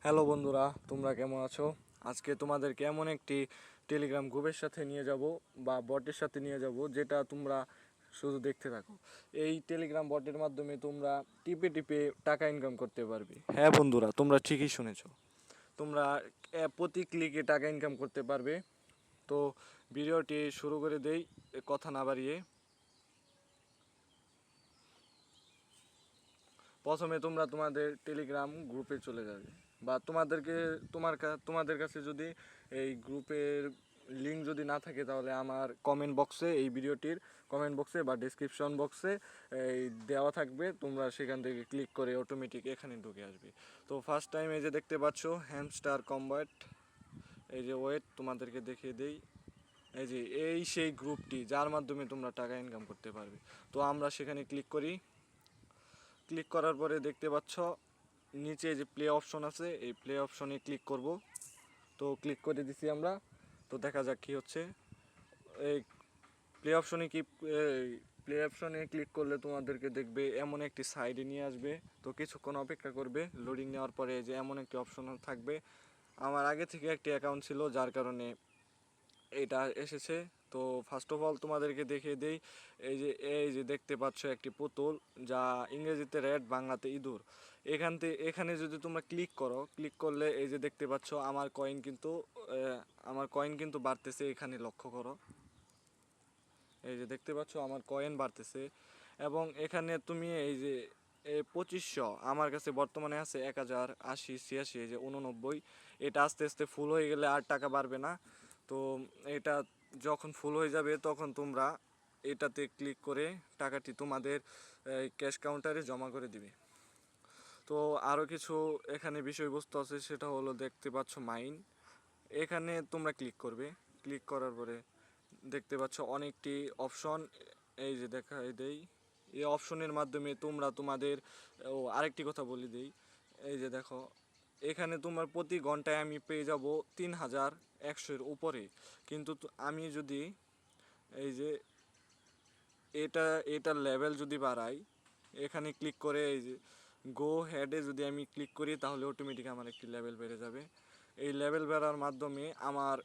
Hello বন্ধুরা, তোমরা কেমন আছো? আজকে তোমাদেরকে এমন একটি টেলিগ্রাম গ্রুপের সাথে নিয়ে যাব বা বটের সাথে নিয়ে যাব, যেটা তোমরা শুধু দেখতে থাকো। এই টেলিগ্রাম বটের মাধ্যমে তোমরা টিপে টিপে টাকা ইনকাম করতে পারবে। হ্যাঁ বন্ধুরা, তোমরা ঠিকই শুনেছো। তোমরা প্রতি ক্লিকে টাকা ইনকাম করতে পারবে। তো ভিডিওটি শুরু করে দেই কথা না বাড়িয়ে। প্রথমে তোমরা তোমাদের টেলিগ্রাম গ্রুপে চলে যাবে, বা তোমাদের কাছে যদি এই গ্রুপের লিঙ্ক যদি না থাকে, তাহলে আমার কমেন্ট বক্সে, এই ভিডিওটির কমেন্ট বক্সে বা ডেসক্রিপশন বক্সে এই দেওয়া থাকবে। তোমরা সেখান থেকে ক্লিক করে অটোমেটিক এখানে ঢুকে আসবে। তো ফার্স্ট টাইম এই যে দেখতে পাচ্ছ হ্যামস্টার কম্ব্যাট, এই যে ওয়েট তোমাদেরকে দেখিয়ে দেই। এই সেই গ্রুপটি যার মাধ্যমে তোমরা টাকা ইনকাম করতে পারবে। তো আমরা সেখানে ক্লিক করি। ক্লিক করার পরে দেখতে পাচ্ছ নিচে যে প্লে অপশন আছে, এই প্লে অপশনে ক্লিক করব। তো ক্লিক করে দিছি আমরা। তো দেখা যাক কি হচ্ছে। এই প্লে অপশনে ক্লিক করলে তোমাদেরকে দেখবে এমন একটি সাইডে নিয়ে আসবে। তো কিছুক্ষণ অপেক্ষা করবে। লোডিং নেওয়ার পরে যে এমন একটি অপশন থাকবে। আমার আগে থেকে একটি অ্যাকাউন্ট ছিল, যার কারণে এটা এসেছে। তো ফার্স্ট অফ অল তোমাদেরকে দেখিয়ে দেই। এই যে দেখতে পাচ্ছ একটি পুতুল, যা ইংরেজিতে রেড, বাংলাতে ইঁদুর। এখানে যদি তোমরা ক্লিক করলে এই যে দেখতে পাচ্ছ আমার কয়েন কিন্তু বাড়তেছে। এখানে লক্ষ্য করো, এই যে দেখতে পাচ্ছ আমার কয়েন বাড়তেছে। এবং এখানে তুমি এই যে 2500 আমার কাছে বর্তমানে আছে 1080, 86, এই যে 89। এটা আস্তে আস্তে ফুল হয়ে গেলে আর টাকা বাড়বে না। তো এটা যখন ফুল হয়ে যাবে, তখন তোমরা এটাতে ক্লিক করে টাকাটি তোমাদের ক্যাশ কাউন্টারে জমা করে দিবে। তো আরও কিছু এখানে বিষয়বস্তু আছে, সেটা হলো দেখতে পাচ্ছ মাইন। এখানে তোমরা ক্লিক করবে। ক্লিক করার পরে দেখতে পাচ্ছ অনেকটি অপশন, এই যে দেখাই দেই। এই অপশনের মাধ্যমে তোমরা আরেকটি কথা বলে দিই। এই যে দেখো, এখানে তোমার প্রতি ঘন্টায় আমি পেয়ে যাব 3100-এর উপরে। কিন্তু আমি যদি এই যে এটার লেভেল যদি বাড়াই, এখানে ক্লিক করে এই যে গো হেডে যদি আমি ক্লিক করি, তাহলে অটোমেটিক আমার একটি লেভেল বেড়ে যাবে। এই লেভেল বাড়ার মাধ্যমে আমার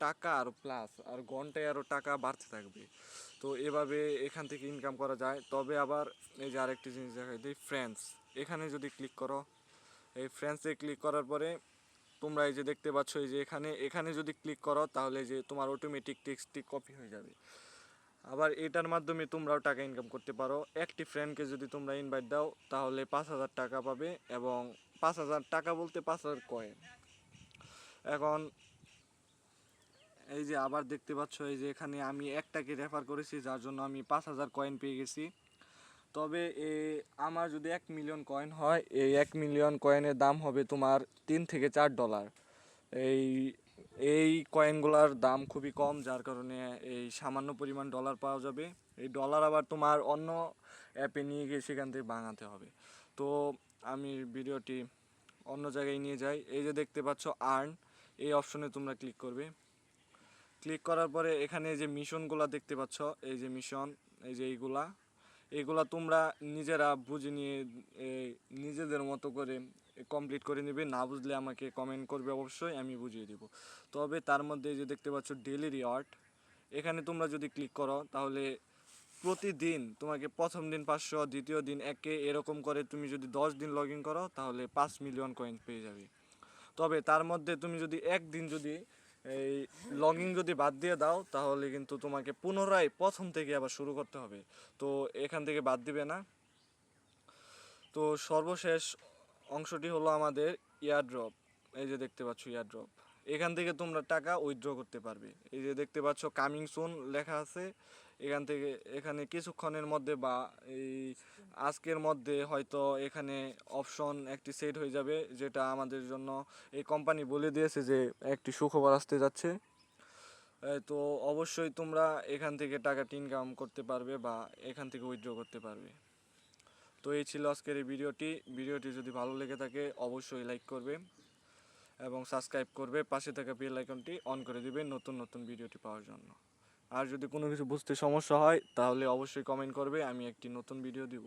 টাকা আর প্লাস আর ঘন্টায় আরও টাকা বাড়তে থাকবে। তো এভাবে এখান থেকে ইনকাম করা যায়। তবে আবার এই যে আরেকটি জিনিস দেখাই দিই, ফ্রেন্ডস। এখানে যদি ক্লিক করো, এই ফ্রেন্ডসে ক্লিক করার পরে তোমরা এই যে দেখতে পাচ্ছ, এই যে এখানে যদি ক্লিক করো, তাহলে যে তোমার অটোমেটিক টেক্সটটি কপি হয়ে যাবে। আবার এটার মাধ্যমে তোমরাও টাকা ইনকাম করতে পারো। একটি ফ্রেন্ডকে যদি তোমরা ইনভাইট দাও, তাহলে 5000 টাকা পাবে। এবং 5000 টাকা বলতে 5000 কয়েন। এখন এই যে আবার দেখতে পাচ্ছ, এই যে এখানে আমি একটাকে রেফার করেছি, যার জন্য আমি 5000 কয়েন পেয়ে গেছি। তবে আমার যদি 1 মিলিয়ন কয়েন হয়, এই 1 মিলিয়ন কয়েনের দাম হবে তোমার $3 থেকে $4। এই এই কয়েনগুলোর দাম খুবই কম, যার কারণে এই সামান্য পরিমাণ ডলার পাওয়া যাবে। এই ডলার আবার তোমার অন্য অ্যাপে নিয়ে গিয়ে সেখান থেকে ভাঙাতে হবে। তো আমি ভিডিওটি অন্য জায়গায় নিয়ে যাই। এই যে দেখতে পাচ্ছ আর্ন, এই অপশনে তোমরা ক্লিক করবে। ক্লিক করার পরে এখানে যে মিশনগুলো দেখতে পাচ্ছ, এই যে মিশন, এই যে এইগুলা তোমরা নিজেরা বুঝে নিয়ে নিজেদের মতো করে কমপ্লিট করে নেবে। না বুঝলে আমাকে কমেন্ট করবে, অবশ্যই আমি বুঝিয়ে দেব। তবে তার মধ্যে যে দেখতে পাচ্ছ ডেইলি রিওয়ার্ড, এখানে তোমরা যদি ক্লিক করো, তাহলে প্রতিদিন তোমাকে প্রথম দিন 500, দ্বিতীয় দিন 1, এরকম করে তুমি যদি 10 দিন লগ ইন করো, তাহলে 5 মিলিয়ন কয়েন পেয়ে যাবে। তবে তার মধ্যে তুমি যদি একদিন যদি এই লগইন যদি বাদ দিয়ে দাও, তাহলে কিন্তু তোমাকে পুনরায় প্রথম থেকে আবার শুরু করতে হবে। তো এখান থেকে বাদ দিবে না। তো সর্বশেষ অংশটি হলো আমাদের ইয়ারড্রপ। এই যে দেখতে পাচ্ছ ইয়ারড্রপ, এখান থেকে তোমরা টাকা উইথড্র করতে পারবে। এই যে দেখতে পাচ্ছ কামিং সুন লেখা আছে। এখানে কিছুক্ষণের মধ্যে বা এই আজকের মধ্যে হয়তো এখানে অপশন একটি সেট হয়ে যাবে, যেটা আমাদের জন্য এই কোম্পানি বলে দিয়েছে যে একটি সুখবর আসতে যাচ্ছে। তো অবশ্যই তোমরা এখান থেকে টাকাটি ইনকাম করতে পারবে বা এখান থেকে উইথড্র করতে পারবে। তো এই ছিল আজকের এই ভিডিওটি যদি ভালো লেগে থাকে, অবশ্যই লাইক করবে এবং সাবস্ক্রাইব করবে। পাশে থাকা বেল আইকনটি অন করে দিবে নতুন নতুন ভিডিওটি পাওয়ার জন্য। আর যদি কোনো কিছু বুঝতে সমস্যা হয়, তাহলে অবশ্যই কমেন্ট করবে, আমি একটি নতুন ভিডিও দিব।